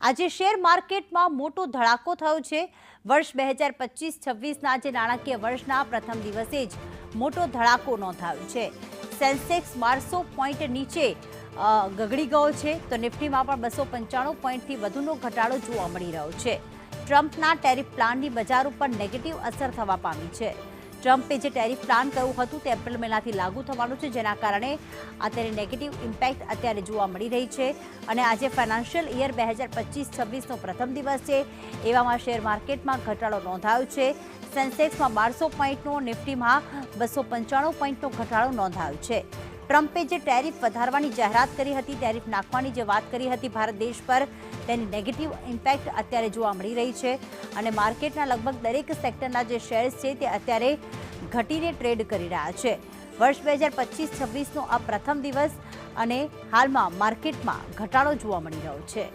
આજે શેર માર્કેટમાં મોટો ધડાકો થયો છે। વર્ષ 2025-26ના જે નાણાકીય વર્ષના પ્રથમ દિવસે જ મોટો ધડાકો નોંધાયો છે। સેન્સેક્સ 1200 પોઈન્ટ નીચે ગગડી ગયો છે, તો નિફ્ટીમાં પણ 295 પોઈન્ટથી વધુનો ઘટાડો જોવા મળી રહ્યો છે। ટ્રમ્પના ટેરિફ પ્લાનની બજાર ઉપર નેગેટિવ અસર થવા પામી છે। ટ્રમ્પે જે ટેરિફ પ્લાન કર્યું હતું તે એપ્રિલ મહિનાથી લાગુ થવાનું છે, જેના કારણે અત્યારે નેગેટિવ ઇમ્પેક્ટ અત્યારે જોવા મળી રહી છે। અને આજે ફાઇનાન્શિયલ યર 2025-26નો પ્રથમ દિવસ છે, એવામાં શેર માર્કેટમાં ઘટાડો નોંધાયો છે। સેન્સેક્સમાં 1200 પોઈન્ટનો, નિફ્ટીમાં 295 પોઈન્ટનો ઘટાડો નોંધાયો છે। ટ્રમ્પે જે ટેરિફ વધારવાની જાહેરાત કરી હતી, ટેરિફ નાખવાની જે વાત કરી હતી ભારત દેશ પર, તેની નેગેટિવ ઇમ્પેક્ટ અત્યારે જોવા મળી રહી છે। અને માર્કેટના લગભગ દરેક સેક્ટરના જે શેર્સ છે તે અત્યારે ઘટીને ટ્રેડ કરી રહ્યા છે। વર્ષ 2025-26નો આ પ્રથમ દિવસ અને હાલમાં માર્કેટમાં ઘટાડો જોવા મળી રહ્યો છે।